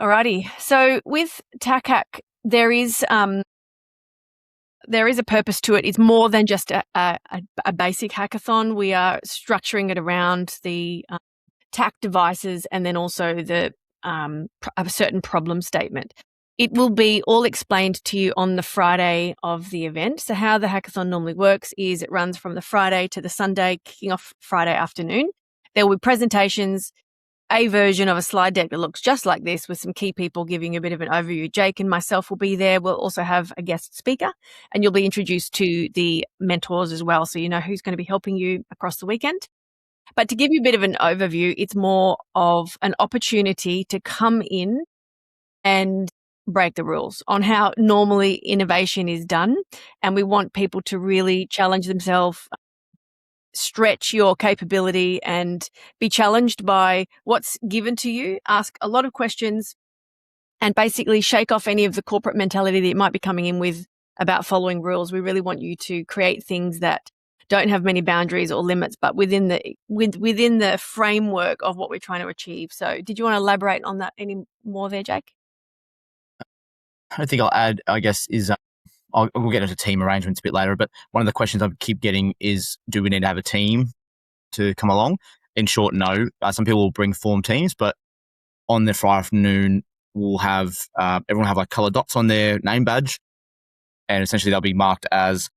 Alrighty. So with TACAC, there is a purpose to it. It's more than just a basic hackathon. We are structuring it around the TAC devices and then also a certain problem statement. It will be all explained to you on the Friday of the event. So how the hackathon normally works is it runs from the Friday to the Sunday, kicking off Friday afternoon. There will be presentations, a version of a slide deck that looks just like this with some key people giving a bit of an overview. Jake and myself will be there. We'll also have a guest speaker and you'll be introduced to the mentors as well. So you know who's going to be helping you across the weekend. But to give you a bit of an overview, it's more of an opportunity to come in and break the rules on how normally innovation is done. And we want people to really challenge themselves, stretch your capability and be challenged by what's given to you, ask a lot of questions and basically shake off any of the corporate mentality that you might be coming in with about following rules. We really want you to create things that don't have many boundaries or limits, but within the framework of what we're trying to achieve. So did you want to elaborate on that any more there, Jake? I think I'll add, I guess, is we'll get into team arrangements a bit later, but one of the questions I keep getting is, do we need to have a team to come along? In short, no. Some people will bring form teams, but on the Friday afternoon, we'll have everyone have like colored dots on their name badge, and essentially they'll be marked as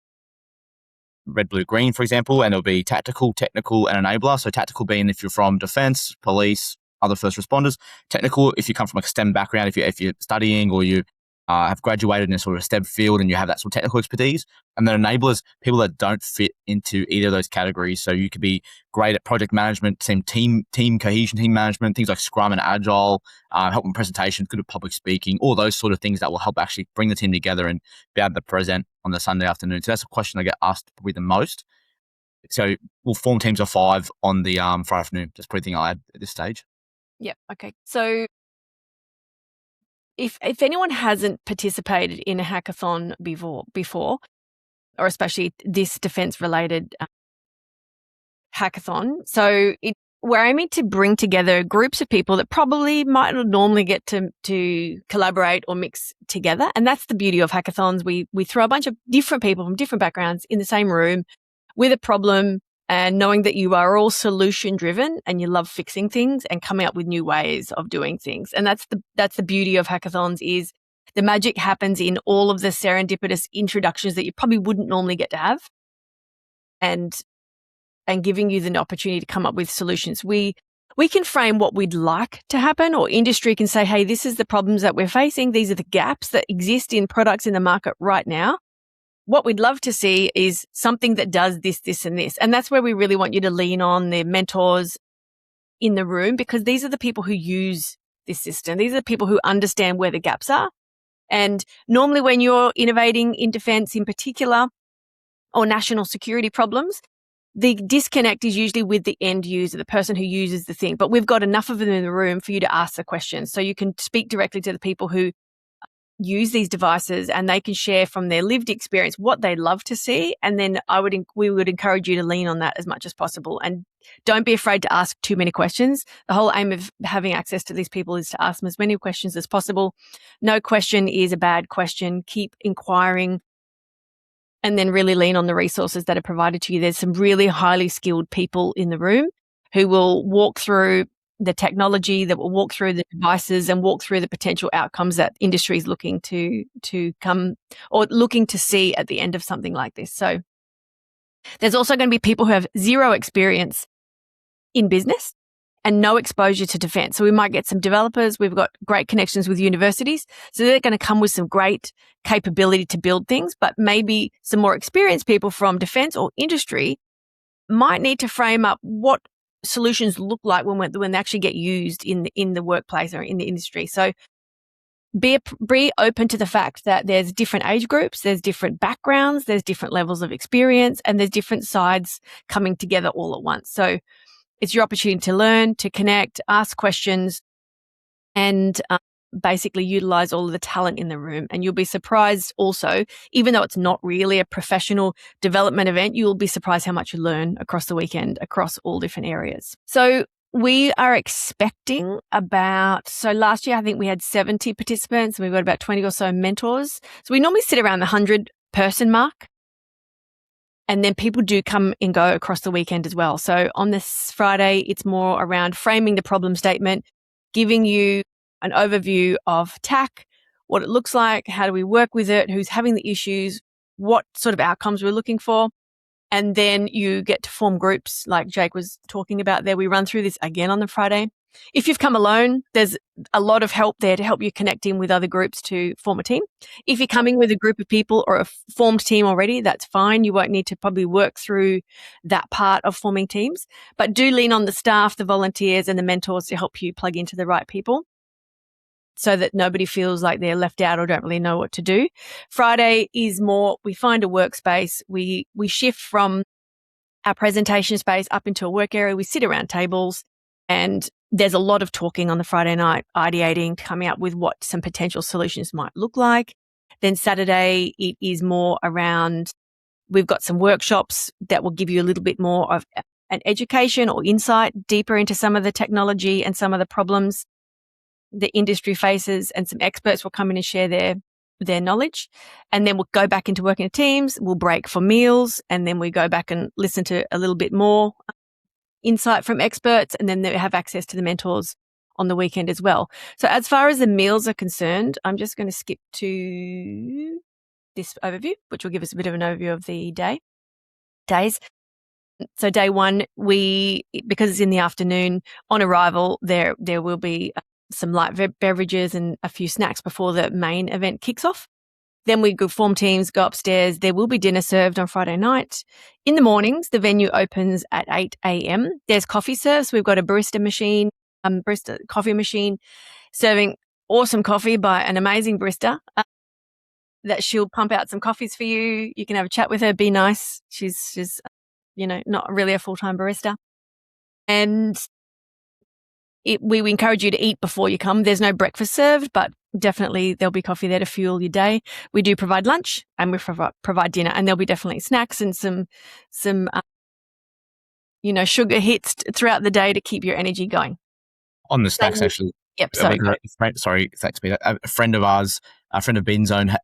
red, blue, green, for example, and it'll be tactical, technical, and enabler. So tactical being if you're from defense, police, other first responders. Technical if you come from a STEM background, if you're studying or you have graduated in a sort of STEM field and you have that sort of technical expertise. And then enablers, people that don't fit into either of those categories. So you could be great at project management, same team cohesion, team management, things like Scrum and Agile, helping presentations, good at public speaking, all those sort of things that will help actually bring the team together and be able to present on the Sunday afternoon. So that's a question I get asked probably the most. So we'll form teams of 5 on the Friday afternoon. That's probably the thing I'll add at this stage. Yeah. Okay. So if anyone hasn't participated in a hackathon before, or especially this defense-related hackathon, so we're aiming to bring together groups of people that probably might not normally get to collaborate or mix together. And that's the beauty of hackathons. We throw a bunch of different people from different backgrounds in the same room with a problem, and knowing that you are all solution driven and you love fixing things and coming up with new ways of doing things. And that's the beauty of hackathons, is the magic happens in all of the serendipitous introductions that you probably wouldn't normally get to have, and giving you the opportunity to come up with solutions. We can frame what we'd like to happen, or industry can say, hey, this is the problems that we're facing. These are the gaps that exist in products in the market right now. What we'd love to see is something that does this, this, and this. And that's where we really want you to lean on the mentors in the room, because these are the people who use this system. These are the people who understand where the gaps are. And normally when you're innovating in defense in particular, or national security problems, the disconnect is usually with the end user, the person who uses the thing. But we've got enough of them in the room for you to ask the questions. So you can speak directly to the people who use these devices, and they can share from their lived experience what they'd love to see. And then we would encourage you to lean on that as much as possible. And don't be afraid to ask too many questions. The whole aim of having access to these people is to ask them as many questions as possible. No question is a bad question. Keep inquiring, and then really lean on the resources that are provided to you. There's some really highly skilled people in the room who will walk through the technology, that will walk through the devices and walk through the potential outcomes that industry is looking to come, or looking to see at the end of something like this. So there's also going to be people who have zero experience in business and no exposure to defense. So we might get some developers. We've got great connections with universities. So they're going to come with some great capability to build things, but maybe some more experienced people from defense or industry might need to frame up what solutions look like when they actually get used in the workplace or in the industry. So be open to the fact that there's different age groups, there's different backgrounds, there's different levels of experience, and there's different sides coming together all at once. So it's your opportunity to learn, to connect, ask questions, and basically utilize all of the talent in the room. And you'll be surprised also, even though it's not really a professional development event, you will be surprised how much you learn across the weekend, across all different areas. So We are expecting so last year I think we had 70 participants and we've got about 20 or so mentors. So we normally sit around the 100-person mark. And then people do come and go across the weekend as well. So on this Friday, it's more around framing the problem statement, giving you an overview of TAC, what it looks like, how do we work with it, who's having the issues, what sort of outcomes we're looking for. And then you get to form groups like Jake was talking about there. We run through this again on the Friday. If you've come alone, there's a lot of help there to help you connect in with other groups to form a team. If you're coming with a group of people or a formed team already, that's fine. You won't need to probably work through that part of forming teams, but do lean on the staff, the volunteers and the mentors to help you plug into the right people so that nobody feels like they're left out or don't really know what to do. Friday is more, we find a workspace. We shift from our presentation space up into a work area. We sit around tables and there's a lot of talking on the Friday night, ideating, coming up with what some potential solutions might look like. Then Saturday, it is more around, we've got some workshops that will give you a little bit more of an education or insight deeper into some of the technology and some of the problems the industry faces, and some experts will come in and share their knowledge. And then we'll go back into working in teams, we'll break for meals, and then we go back and listen to a little bit more insight from experts, and then they have access to the mentors on the weekend as well. So as far as the meals are concerned, I'm just going to skip to this overview, which will give us a bit of an overview of the days. So day one, because it's in the afternoon, on arrival, there will be some light beverages and a few snacks before the main event kicks off. Then we go form teams, go upstairs. There will be dinner served on Friday night. In the mornings, the venue opens at 8 a.m. There's coffee served. So we've got a barista coffee machine serving awesome coffee by an amazing barista that she'll pump out some coffees for you. You can have a chat with her, be nice. She's not really a full-time barista. And we encourage you to eat before you come. There's no breakfast served, but definitely there'll be coffee there to fuel your day. We do provide lunch and we provide dinner, and there'll be definitely snacks and some sugar hits throughout the day to keep your energy going. On the snacks, actually. Yep. Sorry. Thanks, Peter. A friend of ours, a friend of Bin Zone,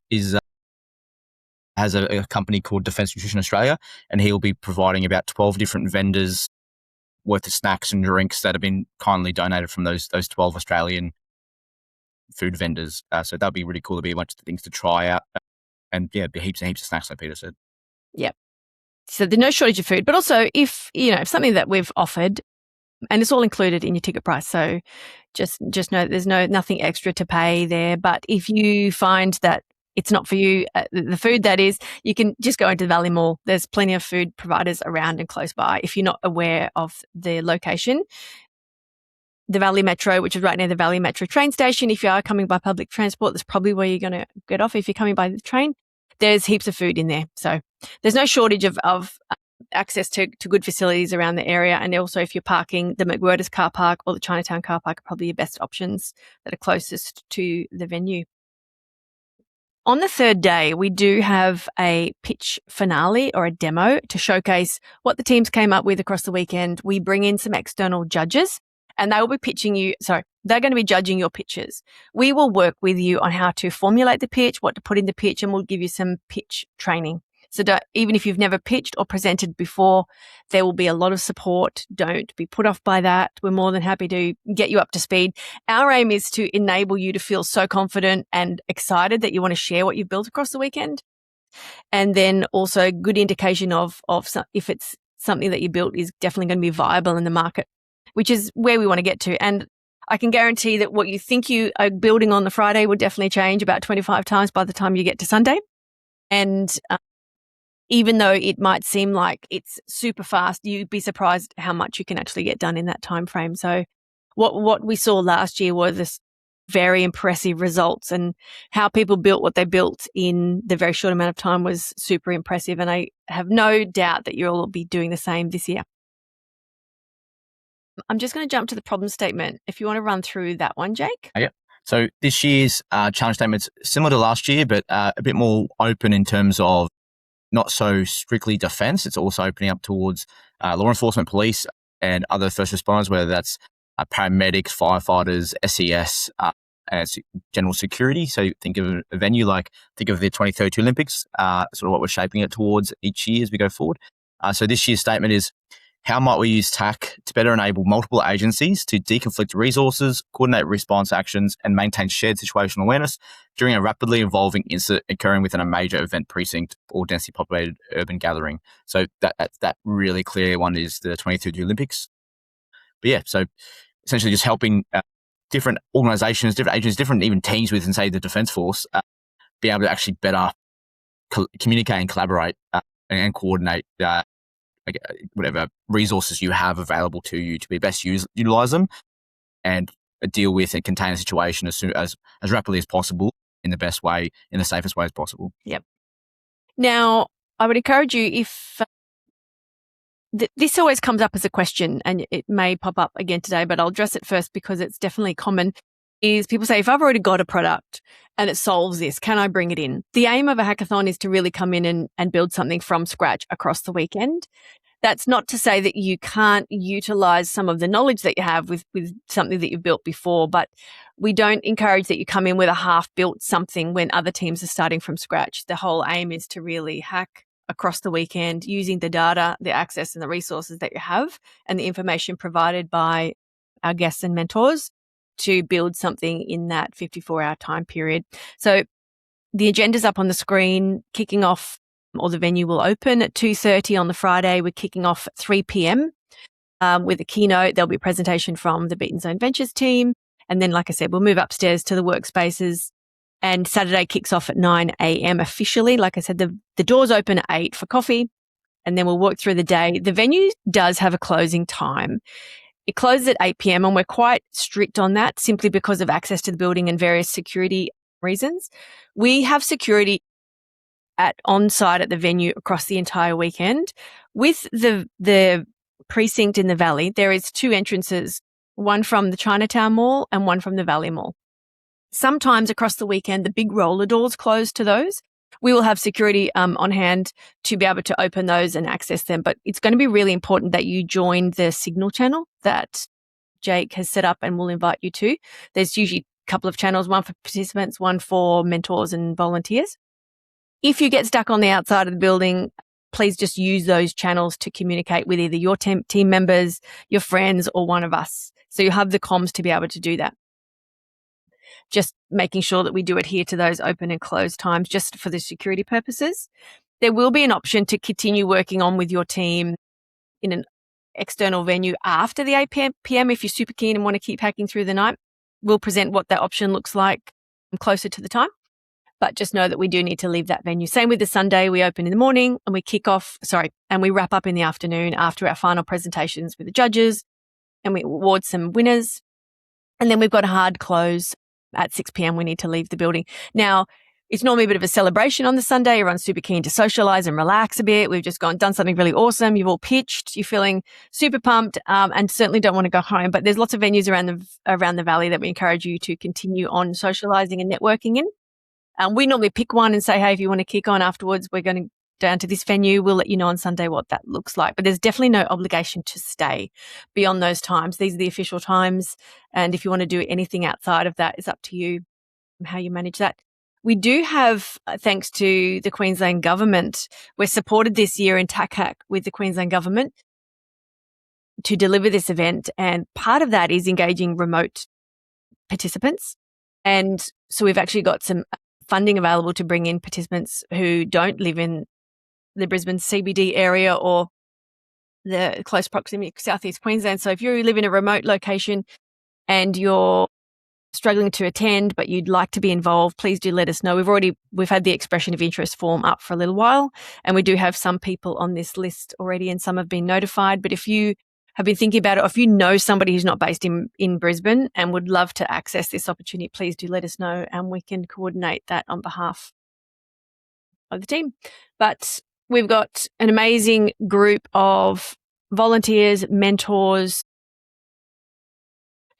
has a company called Defence Nutrition Australia, and he'll be providing about 12 different vendors worth of snacks and drinks that have been kindly donated from those 12 Australian food vendors. So that'll be really cool. There'll be a bunch of things to try out, and be heaps and heaps of snacks, like Peter said. Yep. So there's no shortage of food, but also if something that we've offered, and it's all included in your ticket price. So just know that there's nothing extra to pay there. But if you find that it's not for you, the food that is, you can just go into the Valley Mall. There's plenty of food providers around and close by. If you're not aware of the location, the Valley Metro, which is right near the Valley Metro train station. If you are coming by public transport, that's probably where you're going to get off. If you're coming by the train, there's heaps of food in there. So there's no shortage of access to good facilities around the area. And also if you're parking, the McWhirter's car park or the Chinatown car park are probably your best options that are closest to the venue. On the third day, we do have a pitch finale or a demo to showcase what the teams came up with across the weekend. We bring in some external judges, and they will be they're going to be judging your pitches. We will work with you on how to formulate the pitch, what to put in the pitch, and we'll give you some pitch training. So even if you've never pitched or presented before, there will be a lot of support. Don't be put off by that. We're more than happy to get you up to speed. Our aim is to enable you to feel so confident and excited that you want to share what you've built across the weekend. And then also good indication of if it's something that you built is definitely going to be viable in the market, which is where we want to get to. And I can guarantee that what you think you are building on the Friday will definitely change about 25 times by the time you get to Sunday. And even though it might seem like it's super fast, you'd be surprised how much you can actually get done in that time frame. So what we saw last year were this very impressive results, and how people built what they built in the very short amount of time was super impressive. And I have no doubt that you'll be doing the same this year. I'm just going to jump to the problem statement. If you want to run through that one, Jake. Yeah. So this year's challenge statement's similar to last year, but a bit more open in terms of not so strictly defence. It's also opening up towards law enforcement, police, and other first responders, whether that's paramedics, firefighters, SES, and general security. So think of a venue think of the 2032 Olympics, sort of what we're shaping it towards each year as we go forward. So this year's statement is, how might we use TAC to better enable multiple agencies to deconflict resources, coordinate response actions, and maintain shared situational awareness during a rapidly evolving incident occurring within a major event precinct or densely populated urban gathering? So that really clear one is the 2032 Olympics. But yeah, so essentially just helping different organizations, different agencies, different even teams within, say, the Defence Force, be able to actually better communicate and collaborate and coordinate whatever resources you have available to you to be best utilize them and deal with and contain a situation as rapidly as possible in the best way, in the safest way as possible. Yep. Now, I would encourage you, if this always comes up as a question, and it may pop up again today, but I'll address it first because it's definitely common, is people say, if I've already got a product and it solves this, can I bring it in? The aim of a hackathon is to really come in and build something from scratch across the weekend. That's not to say that you can't utilize some of the knowledge that you have with something that you've built before, but we don't encourage that you come in with a half-built something when other teams are starting from scratch. The whole aim is to really hack across the weekend using the data, the access and the resources that you have and the information provided by our guests and mentors to build something in that 54-hour time period. So the agenda's up on the screen, kicking off, or the venue will open at 2:30 on the Friday. We're kicking off at 3 p.m. With a keynote. There'll be a presentation from the Beaten Zone Ventures team. And then, like I said, we'll move upstairs to the workspaces. And Saturday kicks off at 9 a.m. officially. Like I said, the doors open at 8 for coffee. And then we'll walk through the day. The venue does have a closing time. It closes at 8 p.m. and we're quite strict on that simply because of access to the building and various security reasons. We have security on site at the venue across the entire weekend. With the precinct in the Valley, there is 2 entrances, one from the Chinatown Mall and one from the Valley Mall. Sometimes across the weekend, the big roller doors close to those. We will have security on hand to be able to open those and access them. But it's going to be really important that you join the Signal channel that Jake has set up and will invite you to. There's usually a couple of channels, one for participants, one for mentors and volunteers. If you get stuck on the outside of the building, please just use those channels to communicate with either your team members, your friends, or one of us. So you have the comms to be able to do that. Just making sure that we do adhere to those open and close times just for the security purposes. There will be an option to continue working on with your team in an external venue after the 8 p.m. if you're super keen and want to keep hacking through the night. We'll present what that option looks like closer to the time. But just know that we do need to leave that venue. Same with the Sunday. We open in the morning and we wrap up in the afternoon after our final presentations with the judges, and we award some winners. And then we've got a hard close at 6 p.m. We need to leave the building. Now, it's normally a bit of a celebration on the Sunday. Everyone's super keen to socialize and relax a bit. We've just done something really awesome. You've all pitched. You're feeling super pumped and certainly don't want to go home. But there's lots of venues around the Valley that we encourage you to continue on socializing and networking in. We normally pick one and say, hey, if you want to kick on afterwards, we're going down to this venue. We'll let you know on Sunday what that looks like. But there's definitely no obligation to stay beyond those times. These are the official times. And if you want to do anything outside of that, it's up to you how you manage that. We do have, thanks to the Queensland government, we're supported this year in TACHAC with the Queensland government to deliver this event. And part of that is engaging remote participants. And so we've actually got some funding available to bring in participants who don't live in the Brisbane CBD area or the close proximity of Southeast Queensland. So if you live in a remote location and you're struggling to attend but you'd like to be involved, please do let us know. We've had the expression of interest form up for a little while, and we do have some people on this list already and some have been notified. But if you have been thinking about it, or if you know somebody who's not based in Brisbane and would love to access this opportunity, please do let us know and we can coordinate that on behalf of the team. But we've got an amazing group of volunteers, mentors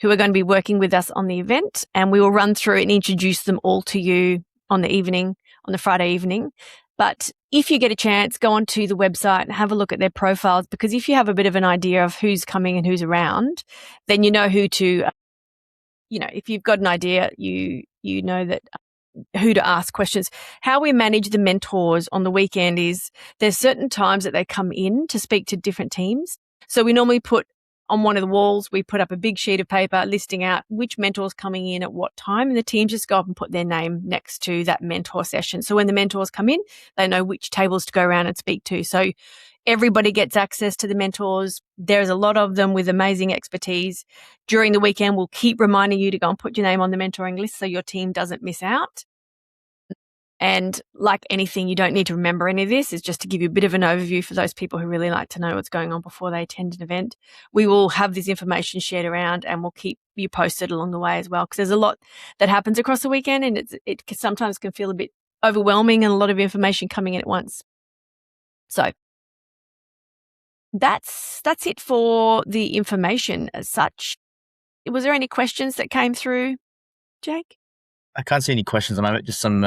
who are going to be working with us on the event, and we will run through and introduce them all to you on the Friday evening. But if you get a chance, go onto the website and have a look at their profiles, because if you have a bit of an idea of who's coming and who's around, then you know who to, if you've got an idea, you know that who to ask questions. How we manage the mentors on the weekend is there's certain times that they come in to speak to different teams. So we normally put on one of the walls, we put up a big sheet of paper listing out which mentor's coming in at what time, and the teams just go up and put their name next to that mentor session. So when the mentors come in, they know which tables to go around and speak to. So everybody gets access to the mentors. There's a lot of them with amazing expertise. During the weekend, we'll keep reminding you to go and put your name on the mentoring list so your team doesn't miss out. And like anything, you don't need to remember any of this. It's just to give you a bit of an overview for those people who really like to know what's going on before they attend an event. We will have this information shared around, and we'll keep you posted along the way as well, because there's a lot that happens across the weekend, and it sometimes can feel a bit overwhelming and a lot of information coming in at once. So that's it for the information as such. Was there any questions that came through, Jake? I can't see any questions at the moment, just some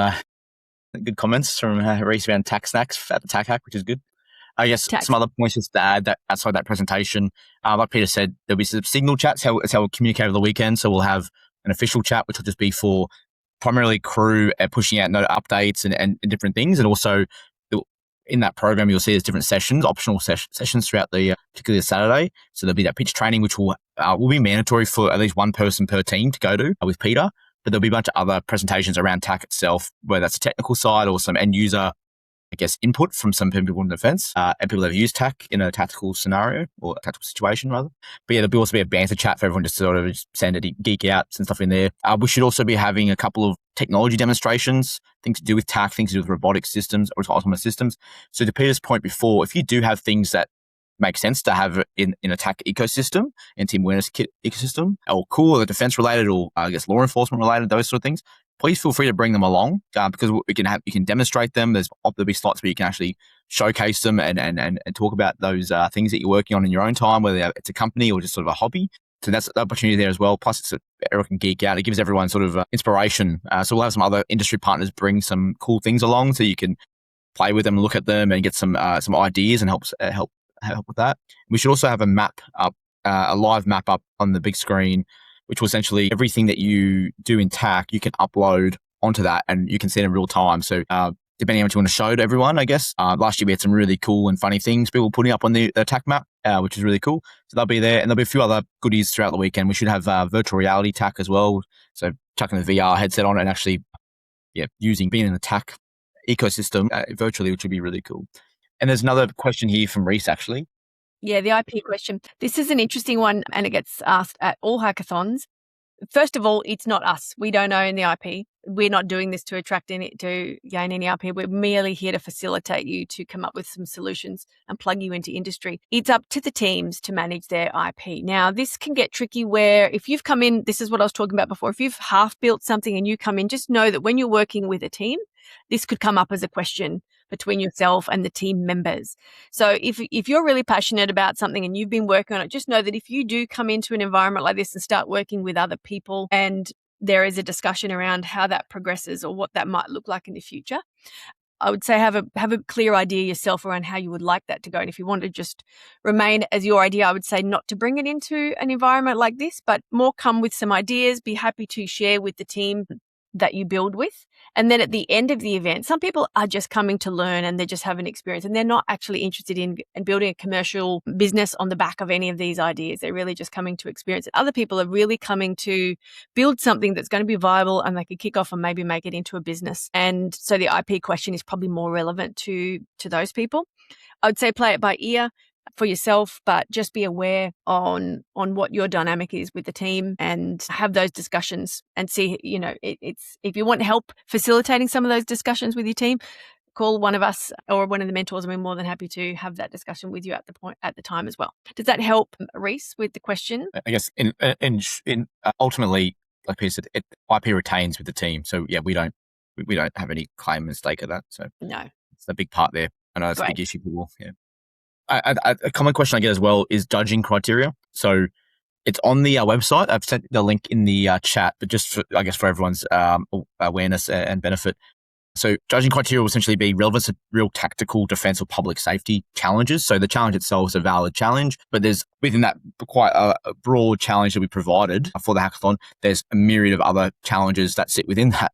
good comments from Reese around tax snacks at the TAC Hack, which is good. I guess some other points just to add that outside that presentation, like Peter said, there'll be some signal chats. How we'll communicate over the weekend. So we'll have an official chat, which will just be for primarily crew pushing out note updates and different things. And also in that program, you'll see there's different sessions, optional sessions throughout the particularly Saturday. So there'll be that pitch training, which will be mandatory for at least one person per team to go to with Peter. But there'll be a bunch of other presentations around TAC itself, whether that's a technical side or some end user, input from some people in the fence and people that have used TAC in a tactical scenario or a tactical situation rather. But yeah, there'll also be a banter chat for everyone just to sort of send it, geek out and stuff in there. We should also be having a couple of technology demonstrations, things to do with TAC, things to do with robotic systems or autonomous systems. So to Peter's point before, if you do have things that make sense to have in a TAC ecosystem and team awareness kit ecosystem, or cool, or defense related, or law enforcement related, those sort of things, please feel free to bring them along because you can demonstrate them. There'll be slots where you can actually showcase them and talk about those things that you're working on in your own time, whether it's a company or just sort of a hobby. So that's the opportunity there as well. Plus, everyone can geek out. It gives everyone sort of inspiration. So we'll have some other industry partners bring some cool things along, so you can play with them, look at them, and get some ideas and help with that. We should also have a map up, a live map up on the big screen, which will essentially everything that you do in TAC, you can upload onto that and you can see it in real time. So depending on what you want to show to everyone, I guess. Last year we had some really cool and funny things people putting up on the TAC map, which is really cool. So they'll be there, and there'll be a few other goodies throughout the weekend. We should have virtual reality TAC as well. So chucking the VR headset on and actually being in the TAC ecosystem virtually, which would be really cool. And there's another question here from Reese, actually. Yeah, the IP question. This is an interesting one, and it gets asked at all hackathons. First of all, it's not us. We don't own the IP. We're not doing this to gain any IP. We're merely here to facilitate you to come up with some solutions and plug you into industry. It's up to the teams to manage their IP. Now, this can get tricky where if you've come in, this is what I was talking about before, if you've half built something and you come in, just know that when you're working with a team, this could come up as a question between yourself and the team members. So if you're really passionate about something and you've been working on it, just know that if you do come into an environment like this and start working with other people and there is a discussion around how that progresses or what that might look like in the future, I would say have a clear idea yourself around how you would like that to go. And if you want to just remain as your idea, I would say not to bring it into an environment like this, but more come with some ideas, be happy to share with the team that you build with. And then at the end of the event, some people are just coming to learn and they just have an experience and they're not actually interested in building a commercial business on the back of any of these ideas. They're really just coming to experience it. Other people are really coming to build something that's going to be viable and they can kick off and maybe make it into a business. And so the IP question is probably more relevant to those people. I would say play it by ear for yourself, but just be aware on what your dynamic is with the team and have those discussions and see, it's if you want help facilitating some of those discussions with your team, call one of us or one of the mentors, and we're more than happy to have that discussion with you at the time as well. Does that help, Reese, with the question? I guess in ultimately, like Peter said, IP retains with the team. So yeah, we don't have any claim and stake of that. So no, it's a big part there. I know it's a big issue for people. Yeah. A common question I get as well is judging criteria. So it's on the website. I've sent the link in the chat, but just for everyone's awareness and benefit. So judging criteria will essentially be relevance to real tactical defense or public safety challenges. So the challenge itself is a valid challenge, but there's within that quite a broad challenge that we provided for the hackathon, there's a myriad of other challenges that sit within that.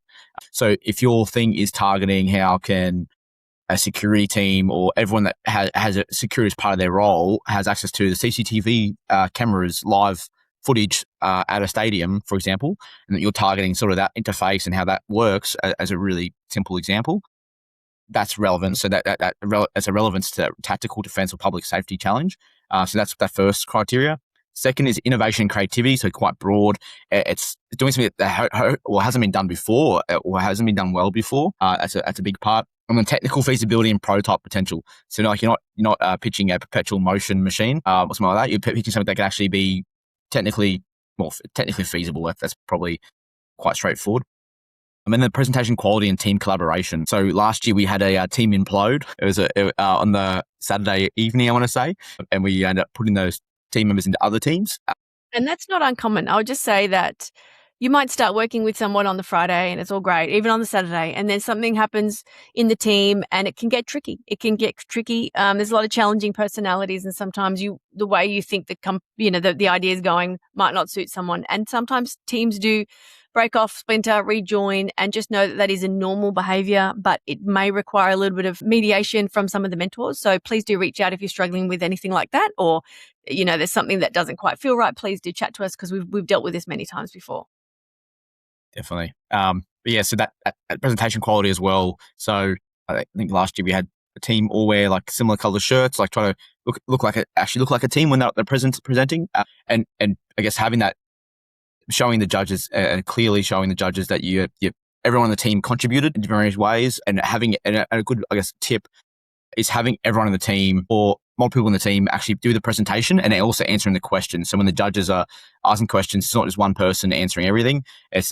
So if your thing is targeting how can a security team or everyone that has a security as part of their role has access to the CCTV cameras, live footage at a stadium, for example, and that you're targeting sort of that interface and how that works as a really simple example, that's relevant. So that's a relevance to tactical defense or public safety challenge. So that's that first criteria. Second is innovation and creativity, so quite broad. It's doing something that hasn't been done before or hasn't been done well before. That's a big part. And then technical feasibility and prototype potential. So like you're not pitching a perpetual motion machine or something like that. You're pitching something that can actually be technically feasible. That's probably quite straightforward. And then the presentation quality and team collaboration. So last year we had a team implode. It was on the Saturday evening, I want to say, and we ended up putting those team members into other teams. And that's not uncommon. I would just say that you might start working with someone on the Friday and it's all great, even on the Saturday, and then something happens in the team and it can get tricky. There's a lot of challenging personalities, and sometimes the way you think the idea is going might not suit someone. And sometimes teams do break off, splinter, rejoin, and just know that is a normal behavior, but it may require a little bit of mediation from some of the mentors. So please do reach out if you're struggling with anything like that, or there's something that doesn't quite feel right. Please do chat to us, because we've dealt with this many times before. Definitely. But yeah, so that presentation quality as well. So I think last year we had a team all wear like similar color shirts, like try to look like a team when they're presenting, and I guess having that, showing the judges and clearly showing the judges that you everyone on the team contributed in various ways, and having a good, I guess, tip is having everyone on the team or multiple people in the team actually do the presentation and also answering the questions. So when the judges are asking questions, it's not just one person answering everything.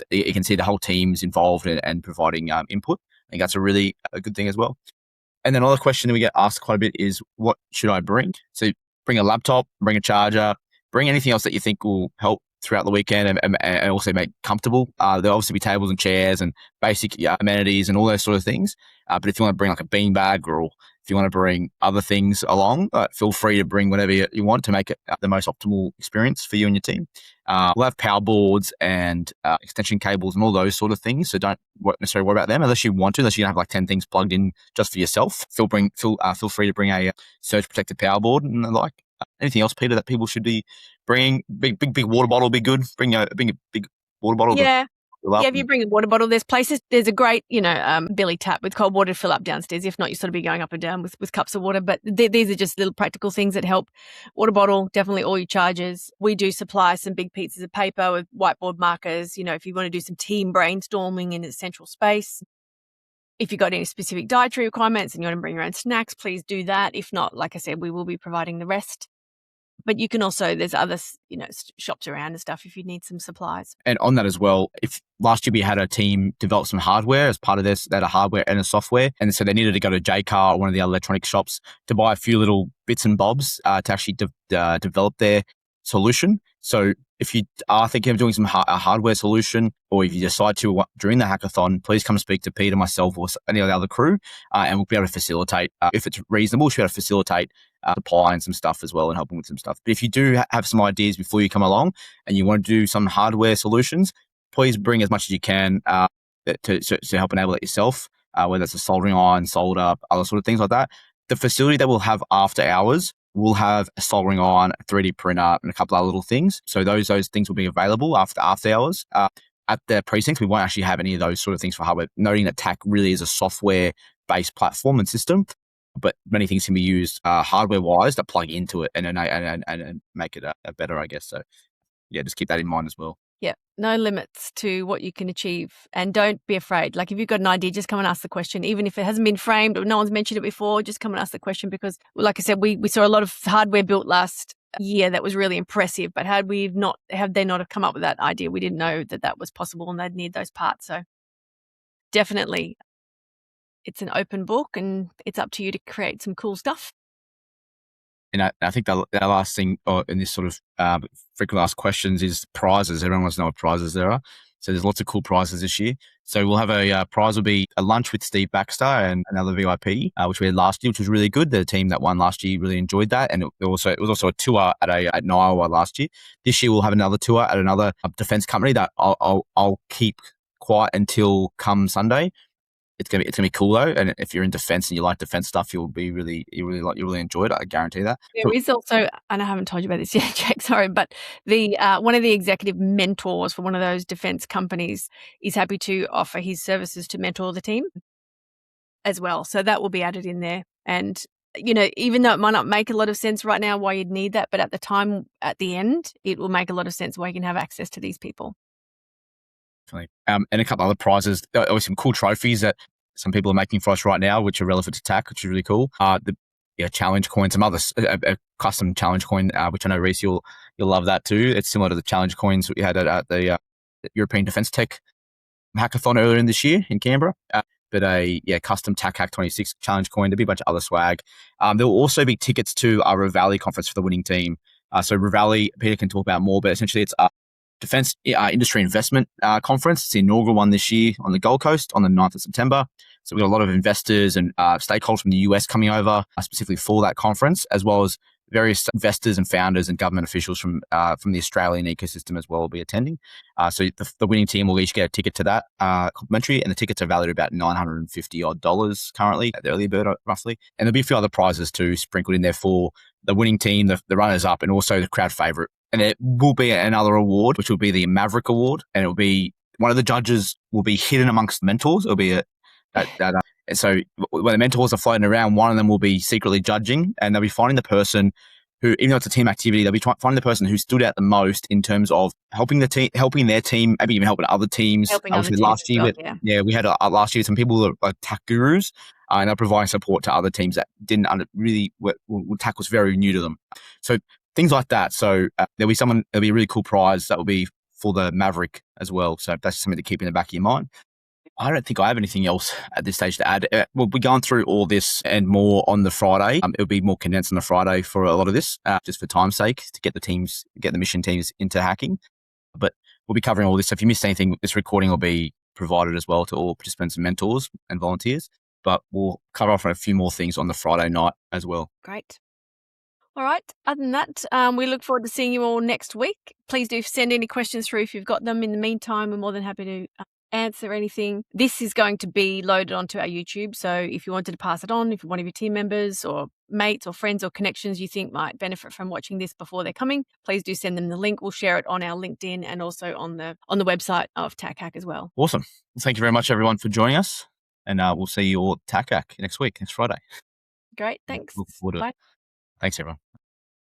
You can see the whole team's involved and providing input. I think that's a good thing as well. And then another question that we get asked quite a bit is, what should I bring? So bring a laptop, bring a charger, bring anything else that you think will help throughout the weekend and also make comfortable. There'll obviously be tables and chairs and basic amenities and all those sort of things. But if you want to bring like a beanbag, or if you want to bring other things along, feel free to bring whatever you want to make it the most optimal experience for you and your team. We'll have power boards and extension cables and all those sort of things. So don't necessarily worry about them unless you want to, unless you have like 10 things plugged in just for yourself. Feel free to bring a surge protected power board and the like. Anything else, Peter, that people should be bringing? Big water bottle would be good. Bring a big water bottle. Yeah. Yeah, if you bring a water bottle, there's a great, Billy tap with cold water to fill up downstairs. If not, you sort of be going up and down with cups of water. But these are just little practical things that help. Water bottle, definitely all your chargers. We do supply some big pieces of paper with whiteboard markers. If you want to do some team brainstorming in a central space. If you've got any specific dietary requirements and you want to bring your own snacks, please do that. If not, like I said, we will be providing the rest. But you can also, there's other, shops around and stuff if you need some supplies. And on that as well, if last year we had a team develop some hardware as part of this, they had a hardware and a software. And so they needed to go to JCar or one of the other electronic shops to buy a few little bits and bobs to actually develop their solution. So if you are thinking of doing some a hardware solution, or if you decide to during the hackathon, please come speak to Peter, myself, or any of the other crew, and we'll be able to facilitate. If it's reasonable, we'll be able to facilitate supplying some stuff as well and helping with some stuff. But if you do have some ideas before you come along and you want to do some hardware solutions, please bring as much as you can to help enable it yourself, whether it's a soldering iron, solder, other sort of things like that. The facility that we'll have after hours will have a soldering iron, a 3D printer, and a couple other little things. So those things will be available after hours. At the precincts, we won't actually have any of those sort of things for hardware, noting that TAC really is a software-based platform and system, but many things can be used hardware-wise to plug into it and make it better, I guess. So yeah, just keep that in mind as well. Yeah, no limits to what you can achieve, and don't be afraid. Like if you've got an idea, just come and ask the question. Even if it hasn't been framed or no one's mentioned it before, just come and ask the question, because like I said, we saw a lot of hardware built last year that was really impressive, but had they not have come up with that idea, we didn't know that was possible and they'd need those parts. So definitely it's an open book and it's up to you to create some cool stuff. And I think the last thing in this sort of frequently asked questions is prizes. Everyone wants to know what prizes there are. So there's lots of cool prizes this year. So we'll have a prize will be a lunch with Steve Baxter and another VIP, which we had last year, which was really good. The team that won last year really enjoyed that, and it was also a tour at Niagara last year. This year we'll have another tour at another defense company that I'll keep quiet until come Sunday. It's gonna be cool though, and if you're in defense and you like defense stuff, you'll really enjoy it. I guarantee that. There is also, and I haven't told you about this yet, Jack, sorry, but the one of the executive mentors for one of those defense companies is happy to offer his services to mentor the team as well. So that will be added in there. And, even though it might not make a lot of sense right now why you'd need that, but at the end, it will make a lot of sense why you can have access to these people. And a couple other prizes. There were some cool trophies that some people are making for us right now, which are relevant to TAC, which is really cool. The challenge coin, some other a custom challenge coin, which I know Reese you'll love that too. It's similar to the challenge coins we had at the European Defence Tech Hackathon earlier in this year in Canberra. But a custom TAC Hack 26 challenge coin. There'll be a bunch of other swag. There will also be tickets to our Ravalli conference for the winning team. So Ravalli, Peter can talk about more, but essentially it's Defence Industry Investment Conference. It's the inaugural one this year on the Gold Coast on the 9th of September. So we've got a lot of investors and stakeholders from the US coming over specifically for that conference, as well as various investors and founders and government officials from the Australian ecosystem as well will be attending. So the winning team will each get a ticket to that complimentary, and the tickets are valued at about $950 currently at the early bird, roughly. And there'll be a few other prizes too sprinkled in there for the winning team, the runners up, and also the crowd favorite. And it will be another award, which will be the Maverick Award, and it will be one of the judges will be hidden amongst the mentors. It'll be so when the mentors are floating around, one of them will be secretly judging, and they'll be finding the person who, even though it's a team activity, they'll be finding the person who stood out the most in terms of helping their team, maybe even helping other teams. Last year, we had last year some people that are TAC gurus, and they're providing support to other teams that didn't TAC was very new to them. So things like that. So there'll be a really cool prize that will be for the Maverick as well. So that's something to keep in the back of your mind. I don't think I have anything else at this stage to add. We'll be going through all this and more on the Friday. It'll be more condensed on the Friday for a lot of this, just for time's sake, to get the mission teams into hacking. But we'll be covering all this. So if you missed anything, this recording will be provided as well to all participants and mentors and volunteers. But we'll cover off on a few more things on the Friday night as well. Great. All right. Other than that, we look forward to seeing you all next week. Please do send any questions through if you've got them. In the meantime, we're more than happy to answer anything. This is going to be loaded onto our YouTube. So if you wanted to pass it on, if one of your team members or mates or friends or connections you think might benefit from watching this before they're coming, please do send them the link. We'll share it on our LinkedIn and also on the website of TAC Hack as well. Awesome. Thank you very much, everyone, for joining us. And we'll see you all at TAC Hack next Friday. Great. Thanks. Look forward to it. Thanks, everyone.